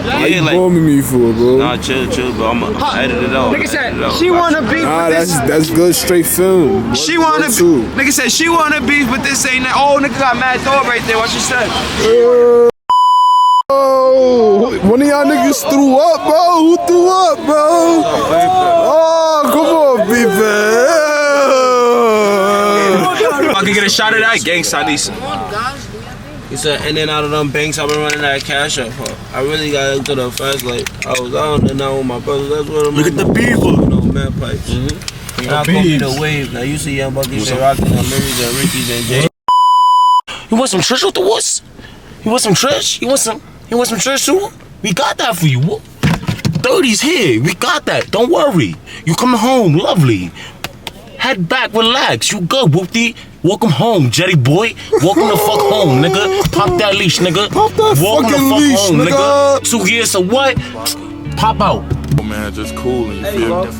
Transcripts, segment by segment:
How you bombing me for, bro? Nah, chill, bro. I'ma edit it out. Nigga said she wanna beef with this. That's good, straight film. She wanna. Nigga said she wanna beef with this. Ain't that? Oh, nigga got mad dog right there. What she said? Oh, one of y'all niggas threw up, bro. Who threw up, bro? Oh, come on, people. I can get a shot of that gangsta. He said, and then out of them banks, I've been running that cash up. I really got into the fast, like, I was out and now with my brothers. That's what I'm. Look at the people. You know, mad pipes. You're not gonna be the wave. Now you see Young Bucky, Shay Rocky, and Marys, and Ricky's, and Jay. You want some trish with the wuss? You want some trish? You want some trish too? We got that for you. 30's here. We got that. Don't worry. You coming home, lovely. Head back, relax. You good, whoopty. Welcome home, Jetty boy. Welcome the fuck home, nigga. Pop that leash, nigga. Pop that Welcome fucking the fuck leash, home, nigga. 2 years of what? Pop out. Oh man, just cool and you feel me?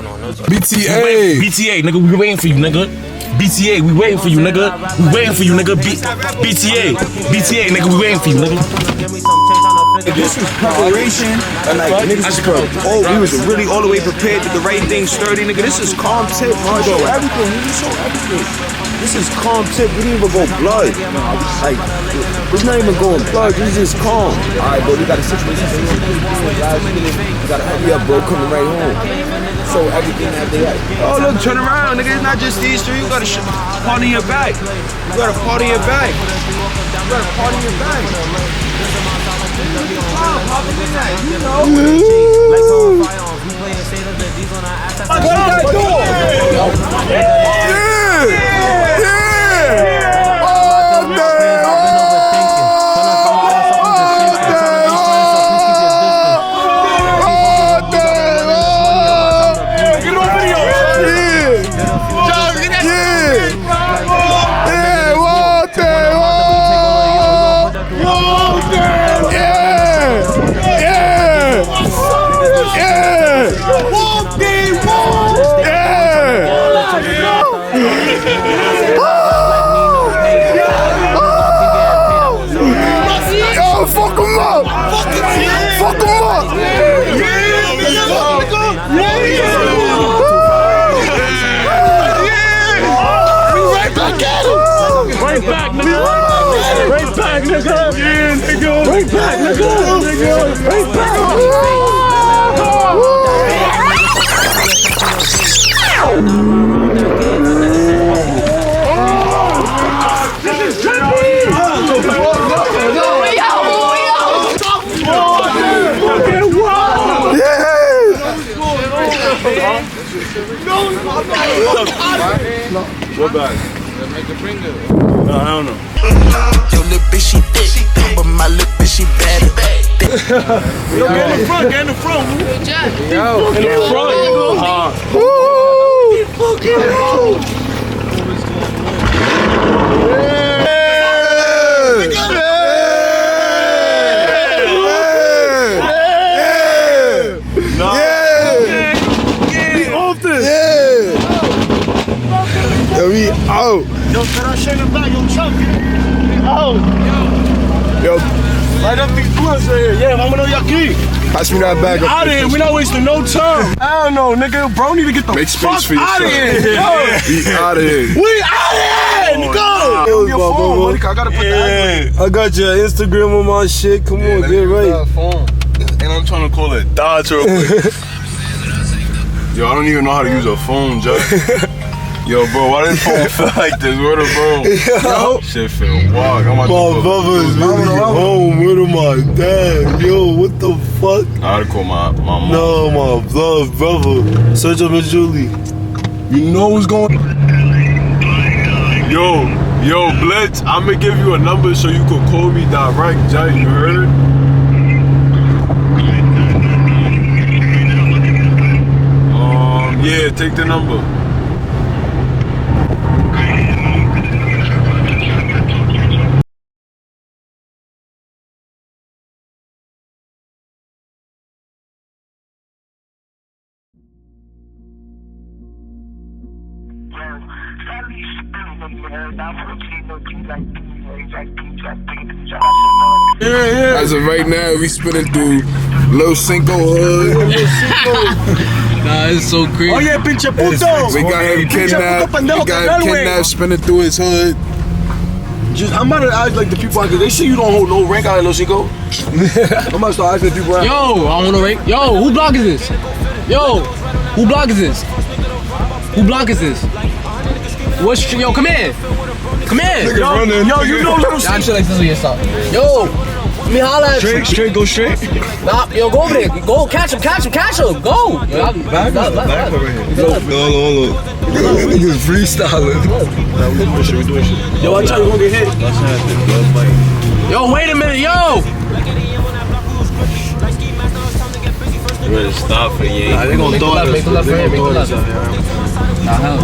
BTA. BTA, nigga, we waiting for you, nigga. BTA, we waiting for you, nigga. We waiting for you, nigga. BTA, nigga, we waiting for you, nigga. This was preparation, and like niggas we was really all the way prepared, did the right thing, sturdy, nigga. This is calm tip, bro. Show everything, nigga. Show everything. This is calm tip. We didn't even go blood. Like, it's not even going blood. This is calm. All right, bro. We got a situation. We gotta hurry up, bro. Coming right home. Show everything that they have. Oh, look, turn around, nigga. It's not just these three. You gotta party your back. You gotta party your back. You gotta party your back. Fuck him up! Fuck him up! Right back at him! Right back, nigga! Right back, nigga! Yeah, nigga! Right back, nigga! Right back! What back? Make a finger. No, I don't know. Your little bitch, she thick, but my little bitch, she bad. Yo, get in the front, get in the front. Yo, in the front. Woo! Fucking we out. Yo, can I shake it back? Yo, Chuck, out. Yo. Light up these blunts right here. Yeah, I'm gonna know y'all. Pass me that bag up. Out of here. We not wasting no time. I don't know, nigga. Bro, need to get the Make space fuck for out of here. We out of here. We out of here. Go. Give me your phone, buddy. I gotta put the I got your Instagram on my shit. Come on, get right. And I'm trying to call it Dodge real quick. Yo, I don't even know how to use a phone, Joe. Yo, bro, why this phone feel like this? Where the bro? Yo. Shit feel wild. My brother's really home. Where am I? Dad, yo, what the fuck? I gotta call my mom. No, my brother. Search up Miss Julie. You know what's going on? Yo, Blitz, I'm gonna give you a number so you can call me direct, Jay. You heard? Yeah, take the number. As of right now, we spinning through Los Cinco hood. Nah, it's so crazy. Oh yeah, pinche puto. We got him kidnapped, spinning through his hood. I'm about to ask like the people out there. They say you don't hold no rank out of Los Cinco. I'm about to start asking the people out. Yo, I don't want to rank. Yo, who block is this? Yo, who block is this? Who block is this? What's yo? Come here. Come here. Yo, you know Little I'm sure like this is your stop. Yo, let me holla at you. Straight, go straight. Nah, yo, go over there. Go, catch him. Go. Back. No. Niggas freestyling. We doing shit. Yo, watch out, you gonna get hit. Yo, wait a minute, yo. Ready to stop for you. Nah, they gonna throw us. Make the left for him. Nah, hell.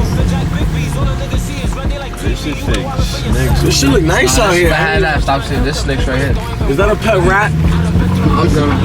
This shit look nice out here. Stop saying this snakes right here. Is that a pet rat? I'm gonna